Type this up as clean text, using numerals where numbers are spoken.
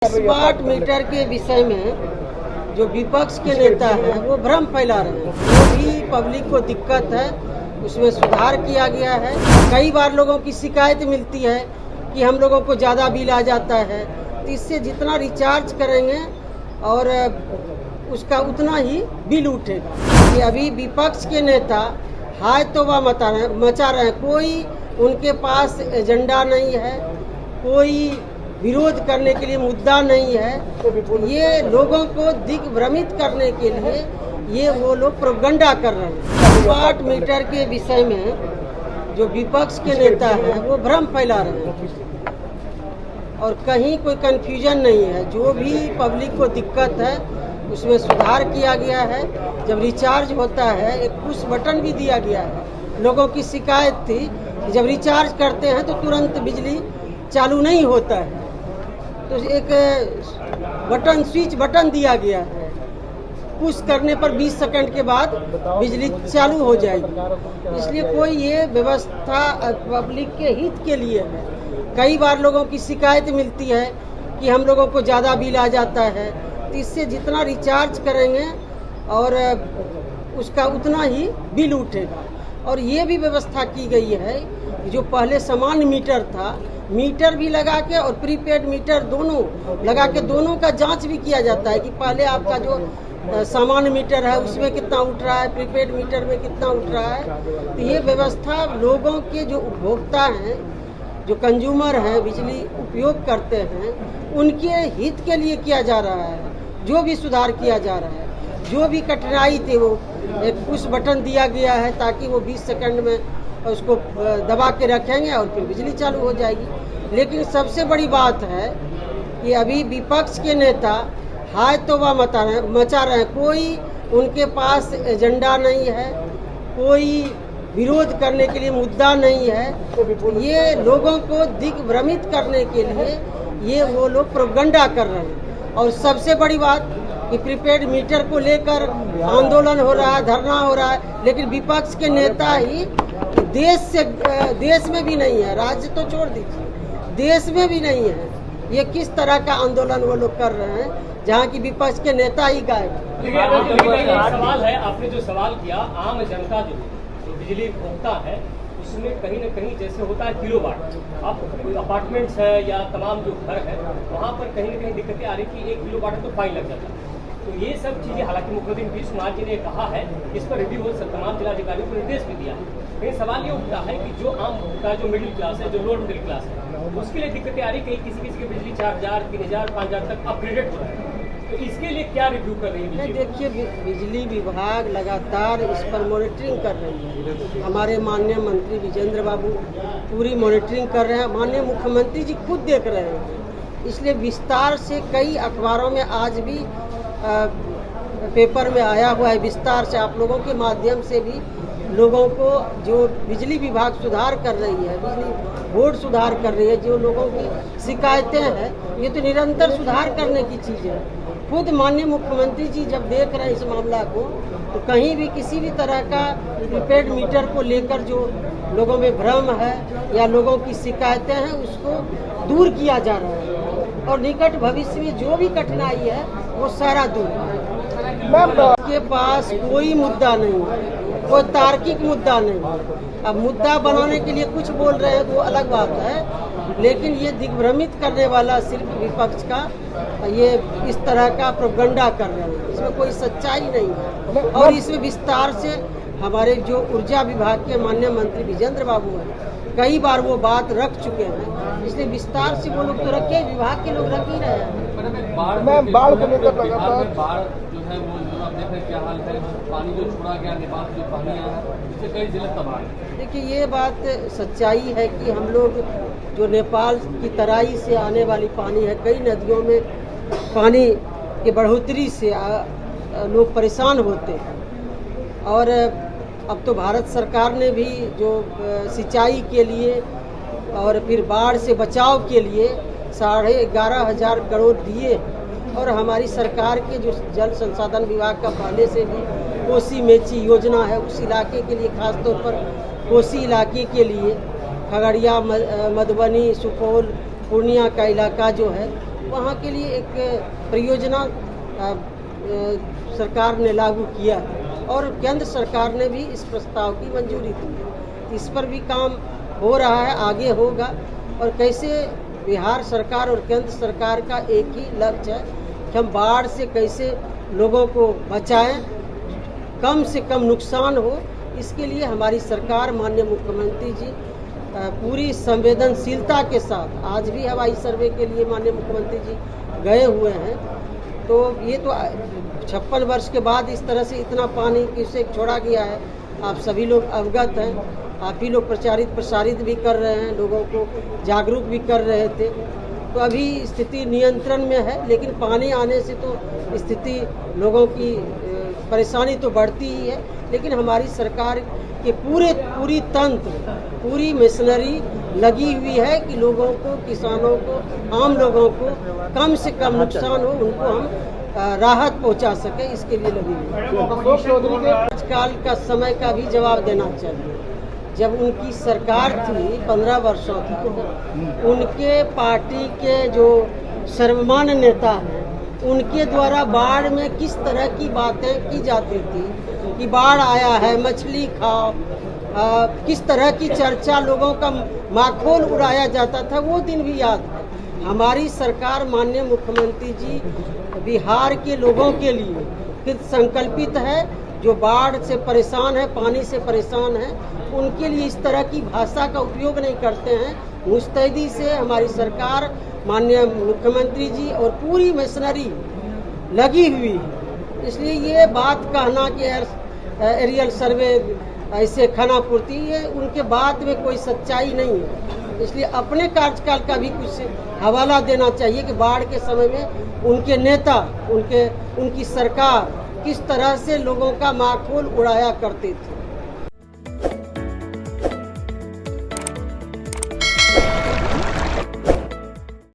Smart meter के विषय में जो विपक्ष के नेता हैं वो भ्रम फैला रहे हैं। जो भी पब्लिक को दिक्कत है उसमें सुधार किया गया है। कई बार लोगों की शिकायत मिलती है कि हम लोगों को ज़्यादा बिल आ जाता है, तो इससे जितना रिचार्ज करेंगे और उसका उतना ही बिल उठेगा। कि अभी विपक्ष के नेता हाय तौबा मचा रहे हैं। कोई उनके पास एजेंडा नहीं है, कोई विरोध करने के लिए मुद्दा नहीं है। ये लोगों को दिग्भ्रमित करने के लिए ये वो लोग प्रोपगंडा कर रहे हैं। स्मार्ट मीटर के विषय में जो विपक्ष के नेता हैं वो भ्रम फैला रहे हैं और कहीं कोई कन्फ्यूजन नहीं है। जो भी पब्लिक को दिक्कत है उसमें सुधार किया गया है। जब रिचार्ज होता है एक पुश बटन भी दिया गया है। लोगों की शिकायत थी कि जब रिचार्ज करते हैं तो तुरंत बिजली चालू नहीं होता है, तो एक बटन स्विच बटन दिया गया है। पुश करने पर 20 सेकंड के बाद बिजली चालू हो जाएगी। इसलिए कोई ये व्यवस्था पब्लिक के हित के लिए है। कई बार लोगों की शिकायत मिलती है कि हम लोगों को ज़्यादा बिल आ जाता है, तो इससे जितना रिचार्ज करेंगे और उसका उतना ही बिल उठेगा। और ये भी व्यवस्था की गई है, जो पहले सामान्य मीटर था, मीटर भी लगा के और प्रीपेड मीटर दोनों लगा के दोनों का जांच भी किया जाता है कि पहले आपका जो सामान्य मीटर है उसमें कितना उठ रहा है, प्रीपेड मीटर में कितना उठ रहा है। तो ये व्यवस्था लोगों के जो उपभोक्ता हैं, जो कंज्यूमर हैं, बिजली उपयोग करते हैं, उनके हित के लिए किया जा रहा है। जो भी सुधार किया जा रहा है, जो भी कठिनाई थी वो एक पुश बटन दिया गया है ताकि वो 20 सेकंड में उसको दबा के रखेंगे और फिर बिजली चालू हो जाएगी। लेकिन सबसे बड़ी बात है कि अभी विपक्ष के नेता हाय तौबा मचा रहे हैं। कोई उनके पास एजेंडा नहीं है, कोई विरोध करने के लिए मुद्दा नहीं है। ये लोगों को दिग्भ्रमित करने के लिए ये वो लोग प्रोपगंडा कर रहे हैं। और सबसे बड़ी बात कि प्रीपेड मीटर को लेकर आंदोलन हो रहा है, धरना हो रहा है, लेकिन विपक्ष के नेता ही देश में भी नहीं है, राज्य तो छोड़ दीजिए, देश में भी नहीं है। ये किस तरह का आंदोलन वो लोग कर रहे हैं जहाँ की विपक्ष के नेता ही गायब है। सवाल है, आपने जो सवाल किया, आम जनता जो बिजली उपभोक्ता है उसमें कहीं न कहीं जैसे होता है किलोवाट, अब कोई अपार्टमेंट्स है या तमाम जो घर है वहाँ पर कहीं न कहीं दिक्कतें आ रही कि 1 किलोवाट है तो फाइन लग जाता है। तो ये सब चीज़ें, हालांकि मुख्यमंत्री नीतीश कुमार जी ने कहा है इस पर रिव्यू हो, तमाम जिलाधिकारियों को निर्देश भी दिया है। लेकिन सवाल ये उठता है कि जो आम उपभोक्ता, जो मिडिल क्लास है, जो लोअर मिडिल क्लास है, उसके लिए दिक्कतें आ रही। कहीं किसी किसी की बिजली 4000, 3000, 5000 तक अपग्रेडेड हो रहा है। तो इसके लिए क्या रिव्यू कर रही है? देखिए, बिजली विभाग लगातार इस पर मॉनिटरिंग कर रही है। हमारे माननीय मंत्री विजेंद्र बाबू पूरी मॉनिटरिंग कर रहे हैं। माननीय मुख्यमंत्री जी खुद देख रहे हैं। इसलिए विस्तार से कई अखबारों में आज भी पेपर में आया हुआ है, विस्तार से आप लोगों के माध्यम से भी लोगों को, जो बिजली विभाग सुधार कर रही है, बिजली बोर्ड सुधार कर रही है, जो लोगों की शिकायतें हैं, ये तो निरंतर सुधार करने की चीज़ है। खुद माननीय मुख्यमंत्री जी जब देख रहे हैं इस मामला को, तो कहीं भी किसी भी तरह का प्रीपेड मीटर को लेकर जो लोगों में भ्रम है या लोगों की शिकायतें हैं उसको दूर किया जा रहा है। और निकट भविष्य में जो भी कठिनाई है वो सारा दूर के पास कोई मुद्दा नहीं है, कोई तार्किक मुद्दा नहीं। अब मुद्दा बनाने के लिए कुछ बोल रहे हैं तो वो अलग बात है, लेकिन ये दिग्भ्रमित करने वाला सिर्फ विपक्ष का ये इस तरह का प्रोपगंडा कर रहे हैं। इसमें कोई सच्चाई नहीं है। और इसमें विस्तार से हमारे जो ऊर्जा विभाग के माननीय मंत्री विजेंद्र बाबू हैं, कई बार वो बात रख चुके हैं। इसलिए विस्तार से वो लोग तो रखे, विभाग के लोग रख ही रहे हैं। बाढ़ को लेकर लगातार बाढ़ जो है वो आप देख रहे हैं क्या हाल है। पानी जो छोड़ा गया नेपाल से, जो पानी आया है इससे कई जिले तबाह है। देखिए, ये बात सच्चाई है कि हम लोग जो नेपाल की तराई से आने वाली पानी है, कई नदियों में पानी की बढ़ोतरी से लोग परेशान होते हैं। और अब तो भारत सरकार ने भी जो सिंचाई के लिए और फिर बाढ़ से बचाव के लिए 11,500 करोड़ दिए। और हमारी सरकार के जो जल संसाधन विभाग का पहले से भी कोसी मेची योजना है, उस इलाके के लिए, खासतौर पर कोसी इलाके के लिए, खगड़िया, मधुबनी, सुपौल, पूर्णिया का इलाका जो है वहाँ के लिए एक परियोजना सरकार ने लागू किया और केंद्र सरकार ने भी इस प्रस्ताव की मंजूरी दी। इस पर भी काम हो रहा है, आगे होगा। और कैसे बिहार सरकार और केंद्र सरकार का एक ही लक्ष्य है कि हम बाढ़ से कैसे लोगों को बचाएं, कम से कम नुकसान हो। इसके लिए हमारी सरकार, माननीय मुख्यमंत्री जी पूरी संवेदनशीलता के साथ आज भी हवाई सर्वे के लिए माननीय मुख्यमंत्री जी गए हुए हैं। तो ये तो 56 वर्ष के बाद इस तरह से इतना पानी किसे छोड़ा गया है, आप सभी लोग अवगत हैं। आप ही लोग प्रसारित भी कर रहे हैं, लोगों को जागरूक भी कर रहे थे। तो अभी स्थिति नियंत्रण में है, लेकिन पानी आने से तो स्थिति लोगों की परेशानी तो बढ़ती ही है। लेकिन हमारी सरकार के पूरी तंत्र, पूरी मशीनरी लगी हुई है कि लोगों को, किसानों को, आम लोगों को कम से कम नुकसान हो, उनको हम राहत पहुंचा सके, इसके लिए लगी हुई है। आजकल का समय का भी जवाब देना चाहिए। जब उनकी सरकार थी 15 वर्षों तक, उनके पार्टी के जो सर्वमान्य नेता हैं, उनके द्वारा बाढ़ में किस तरह की बातें की जाती थी कि बाढ़ आया है, मछली खाओ, किस तरह की चर्चा, लोगों का माखौल उड़ाया जाता था, वो दिन भी याद है। हमारी सरकार, माननीय मुख्यमंत्री जी बिहार के लोगों के लिए कृत संकल्पित है। जो बाढ़ से परेशान है, पानी से परेशान है, उनके लिए इस तरह की भाषा का उपयोग नहीं करते हैं। मुस्तैदी से हमारी सरकार, माननीय मुख्यमंत्री जी और पूरी मशीनरी लगी हुई है। इसलिए ये बात कहना कि एरियल सर्वे ऐसे खानापूर्ति, ये उनके बात में कोई सच्चाई नहीं है। इसलिए अपने कार्यकाल का भी कुछ हवाला देना चाहिए कि बाढ़ के समय में उनके नेता, उनकी सरकार किस तरह से लोगों का माखौल उड़ाया करते थे।